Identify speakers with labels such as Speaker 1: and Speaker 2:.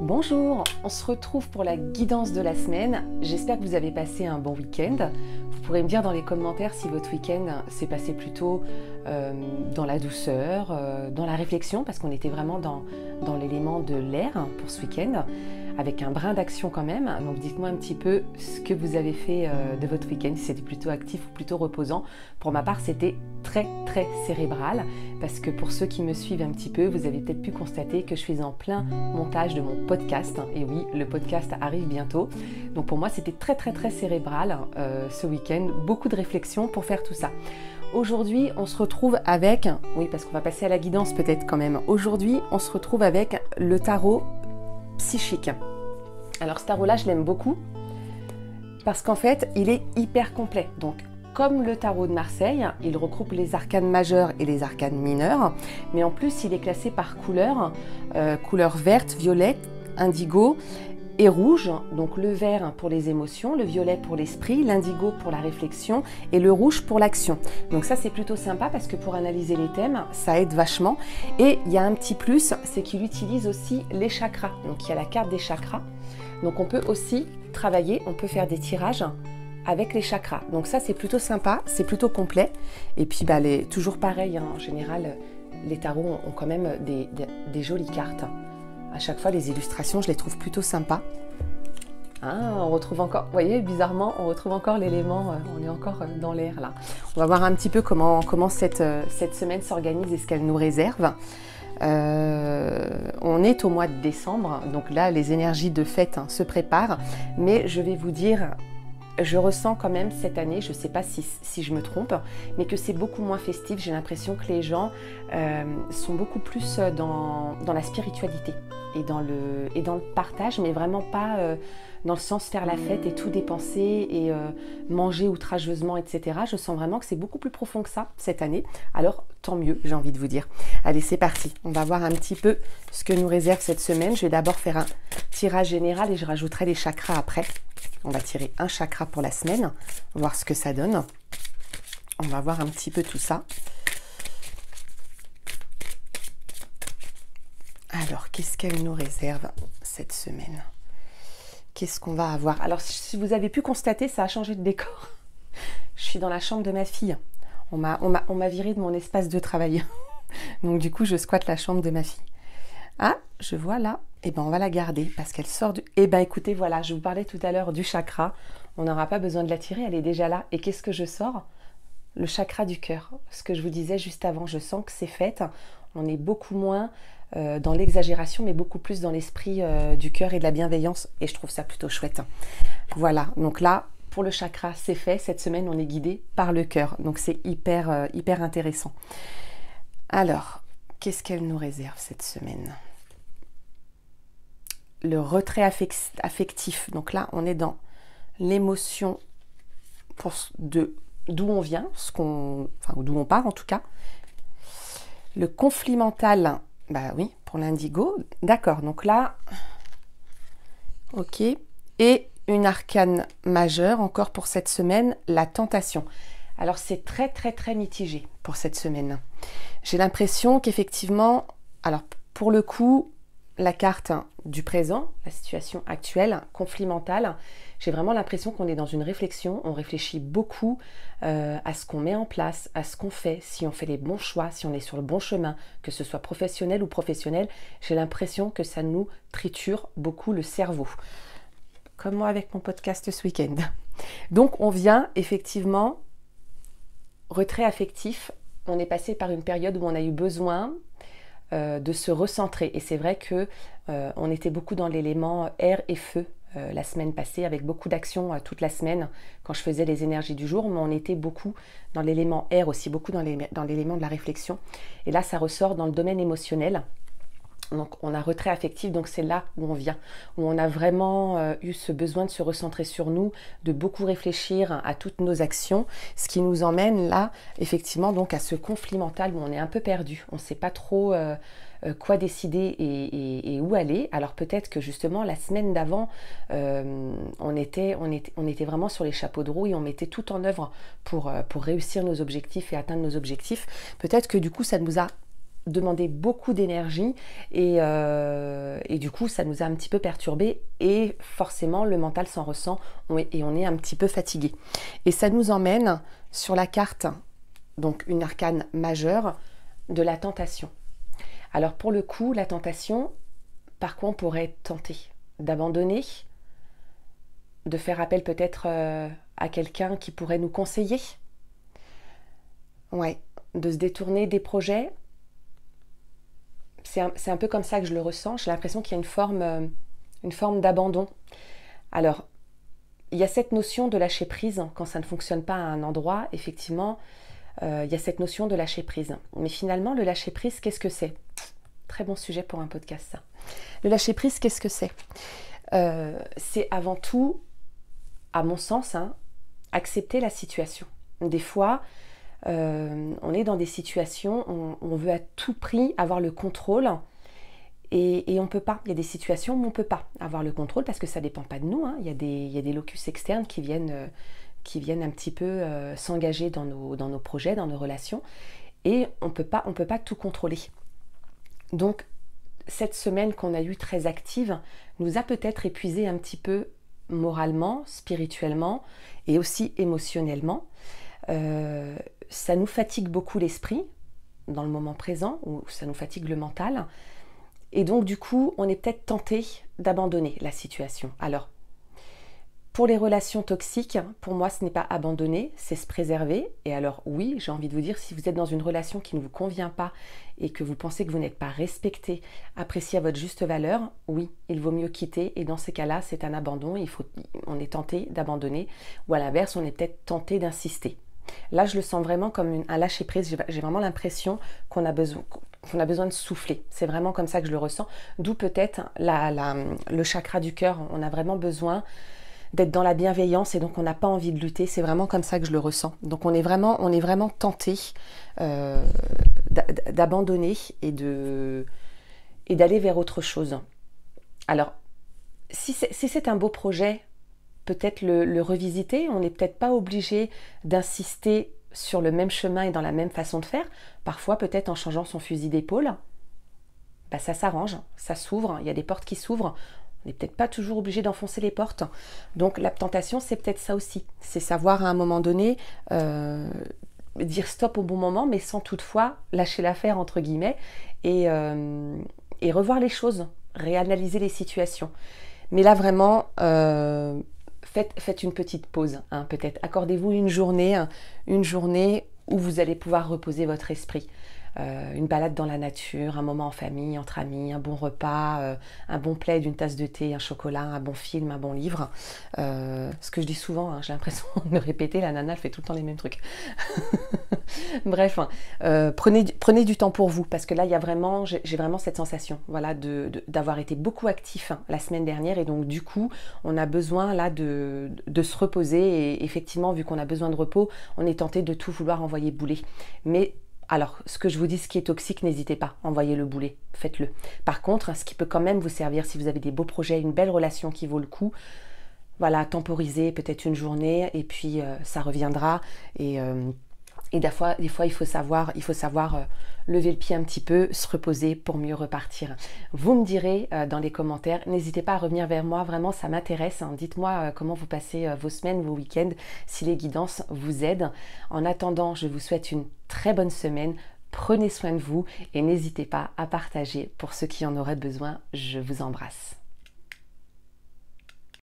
Speaker 1: Bonjour, on se retrouve pour la guidance de la semaine. J'espère que vous avez passé un bon week-end. Vous pourrez me dire dans les commentaires si votre week-end s'est passé plutôt dans la douceur, dans la réflexion, parce qu'on était vraiment dans l'élément de l'air pour ce week-end, avec un brin d'action quand même. Donc dites-moi un petit peu ce que vous avez fait de votre week-end, si c'était plutôt actif ou plutôt reposant. Pour ma part, c'était très cérébral, parce que pour ceux qui me suivent un petit peu, vous avez peut-être pu constater que je suis en plein montage de mon podcast. Et oui, le podcast arrive bientôt. Donc pour moi, c'était très cérébral ce week-end. Beaucoup de réflexion pour faire tout ça. Aujourd'hui, on se retrouve avec, oui, parce qu'on va passer à la guidance peut-être quand même. Aujourd'hui, on se retrouve avec le tarot psychique. Alors ce tarot-là, je l'aime beaucoup parce qu'en fait, il est hyper complet. Donc, comme le tarot de Marseille, il regroupe les arcanes majeures et les arcanes mineures, mais en plus, il est classé par couleur, couleur verte, violette, indigo et rouge. Donc le vert pour les émotions, le violet pour l'esprit, l'indigo pour la réflexion et le rouge pour l'action. Donc ça, c'est plutôt sympa parce que pour analyser les thèmes, ça aide vachement. Et il y a un petit plus, c'est qu'il utilise aussi les chakras. Donc il y a la carte des chakras. Donc on peut aussi travailler, on peut faire des tirages avec les chakras. Donc ça, c'est plutôt sympa, c'est plutôt complet. Et puis toujours pareil, en général, les tarots ont quand même des jolies cartes. À chaque fois, les illustrations, je les trouve plutôt sympas. Ah, on retrouve encore, vous voyez, bizarrement, on retrouve encore l'élément, on est encore dans l'air là. On va voir un petit peu comment cette semaine s'organise et ce qu'elle nous réserve. On est au mois de décembre, donc là, les énergies de fête se préparent. Mais je vais vous dire, je ressens quand même cette année, je ne sais pas si je me trompe, mais que c'est beaucoup moins festif. J'ai l'impression que les gens sont beaucoup plus dans la spiritualité et dans le partage, mais vraiment pas dans le sens faire la fête et tout dépenser et manger outrageusement, etc. Je sens vraiment que c'est beaucoup plus profond que ça cette année. Alors tant mieux, j'ai envie de vous dire. Allez, c'est parti. On va voir un petit peu ce que nous réserve cette semaine. Je vais d'abord faire un tirage général et je rajouterai les chakras après. On va tirer un chakra pour la semaine, voir ce que ça donne. On va voir un petit peu tout ça. Alors, qu'est-ce qu'elle nous réserve cette semaine? Qu'est-ce qu'on va avoir? Alors, si vous avez pu constater, ça a changé de décor. Je suis dans la chambre de ma fille. On m'a viré de mon espace de travail. Donc, du coup, je squatte la chambre de ma fille. Ah, je vois là. Eh bien, on va la garder parce qu'elle sort du... Eh bien, écoutez, voilà, je vous parlais tout à l'heure du chakra. On n'aura pas besoin de la tirer, elle est déjà là. Et qu'est-ce que je sors? Le chakra du cœur. Ce que je vous disais juste avant, je sens que c'est fait. On est beaucoup moins dans l'exagération, mais beaucoup plus dans l'esprit du cœur et de la bienveillance. Et je trouve ça plutôt chouette. Voilà, donc là, pour le chakra, c'est fait. Cette semaine, on est guidé par le cœur. Donc, c'est hyper intéressant. Alors, qu'est-ce qu'elle nous réserve cette semaine? Le retrait affectif. Donc là, on est dans l'émotion d'où on vient, d'où on part en tout cas. Le conflit mental, bah oui, pour l'indigo. D'accord, donc là, ok. Et une arcane majeure, encore pour cette semaine, la tentation. Alors c'est très mitigé pour cette semaine. J'ai l'impression qu'effectivement, alors pour le coup, la carte du présent, la situation actuelle, conflit mental, j'ai vraiment l'impression qu'on est dans une réflexion, on réfléchit beaucoup à ce qu'on met en place, à ce qu'on fait, si on fait les bons choix, si on est sur le bon chemin, que ce soit professionnel ou professionnel, j'ai l'impression que ça nous triture beaucoup le cerveau. Comme moi avec mon podcast ce week-end. Donc on vient effectivement, retrait affectif, on est passé par une période où on a eu besoin de se recentrer. Et c'est vrai que on était beaucoup dans l'élément air et feu la semaine passée, avec beaucoup d'actions toute la semaine quand je faisais les énergies du jour, mais on était beaucoup dans l'élément air aussi, beaucoup dans l'élément de la réflexion. Et là, ça ressort dans le domaine émotionnel. Donc on a retrait affectif, donc c'est là où on vient, où on a vraiment eu ce besoin de se recentrer sur nous, de beaucoup réfléchir à toutes nos actions, ce qui nous emmène là effectivement donc à ce conflit mental où on est un peu perdu, on ne sait pas trop quoi décider et où aller. Alors peut-être que justement la semaine d'avant on était vraiment sur les chapeaux de roue et on mettait tout en œuvre pour réussir nos objectifs et atteindre nos objectifs. Peut-être que du coup ça nous a demandé beaucoup d'énergie et du coup ça nous a un petit peu perturbé et forcément le mental s'en ressent et on est un petit peu fatigué. Et ça nous emmène sur la carte, donc une arcane majeure, de la tentation. Alors pour le coup, la tentation, par quoi on pourrait être tenté? D'abandonner, de faire appel peut-être à quelqu'un qui pourrait nous conseiller, ouais, de se détourner des projets. C'est un peu comme ça que je le ressens. J'ai l'impression qu'il y a une forme d'abandon. Alors, il y a cette notion de lâcher prise. Quand ça ne fonctionne pas à un endroit, effectivement, il y a cette notion de lâcher prise. Mais finalement, le lâcher prise, qu'est-ce que c'est? Très bon sujet pour un podcast, ça. Le lâcher prise, qu'est-ce que c'est? C'est avant tout, à mon sens, accepter la situation. Des fois, on est dans des situations, on veut à tout prix avoir le contrôle et on ne peut pas. Il y a des situations où on ne peut pas avoir le contrôle parce que ça ne dépend pas de nous. Il y a des locus externes qui viennent un petit peu s'engager dans nos projets, dans nos relations et on peut pas tout contrôler. Donc, cette semaine qu'on a eue très active nous a peut-être épuisé un petit peu moralement, spirituellement et aussi émotionnellement. Ça nous fatigue beaucoup l'esprit dans le moment présent, ou ça nous fatigue le mental. Et donc du coup, on est peut-être tenté d'abandonner la situation. Alors, pour les relations toxiques, pour moi, ce n'est pas abandonner, c'est se préserver. Et alors oui, j'ai envie de vous dire, si vous êtes dans une relation qui ne vous convient pas et que vous pensez que vous n'êtes pas respecté, apprécié à votre juste valeur, oui, il vaut mieux quitter. Et dans ces cas-là, c'est un abandon, on est tenté d'abandonner. Ou à l'inverse, on est peut-être tenté d'insister. Là, je le sens vraiment comme un lâcher-prise. J'ai vraiment l'impression qu'on a besoin de souffler. C'est vraiment comme ça que je le ressens. D'où peut-être le chakra du cœur. On a vraiment besoin d'être dans la bienveillance et donc on n'a pas envie de lutter. C'est vraiment comme ça que je le ressens. Donc on est vraiment tenté d'abandonner et d'aller vers autre chose. Alors, si c'est un beau projet, peut-être le revisiter. On n'est peut-être pas obligé d'insister sur le même chemin et dans la même façon de faire. Parfois, peut-être en changeant son fusil d'épaule, ça s'arrange, ça s'ouvre, il y a des portes qui s'ouvrent. On n'est peut-être pas toujours obligé d'enfoncer les portes. Donc la tentation, c'est peut-être ça aussi. C'est savoir à un moment donné dire stop au bon moment, mais sans toutefois lâcher l'affaire, entre guillemets, et revoir les choses, réanalyser les situations. Mais là, vraiment... Faites une petite pause, peut-être. Accordez-vous une journée où vous allez pouvoir reposer votre esprit. Une balade dans la nature, un moment en famille, entre amis, un bon repas, un bon plaid, une tasse de thé, un chocolat, un bon film, un bon livre. Ce que je dis souvent, j'ai l'impression de me répéter, la nana elle fait tout le temps les mêmes trucs. Bref, prenez du temps pour vous parce que là j'ai vraiment cette sensation, voilà, d'avoir été beaucoup actif la semaine dernière et donc du coup on a besoin là de se reposer et effectivement vu qu'on a besoin de repos, on est tenté de tout vouloir envoyer bouler. Mais alors, ce que je vous dis, ce qui est toxique, n'hésitez pas, envoyez le boulet, faites-le. Par contre, ce qui peut quand même vous servir, si vous avez des beaux projets, une belle relation qui vaut le coup, voilà, temporiser peut-être une journée et puis ça reviendra. Et des fois, il faut savoir lever le pied un petit peu, se reposer pour mieux repartir. Vous me direz dans les commentaires, n'hésitez pas à revenir vers moi, vraiment ça m'intéresse. Dites-moi comment vous passez vos semaines, vos week-ends, si les guidances vous aident. En attendant, je vous souhaite une très bonne semaine. Prenez soin de vous et n'hésitez pas à partager pour ceux qui en auraient besoin. Je vous embrasse.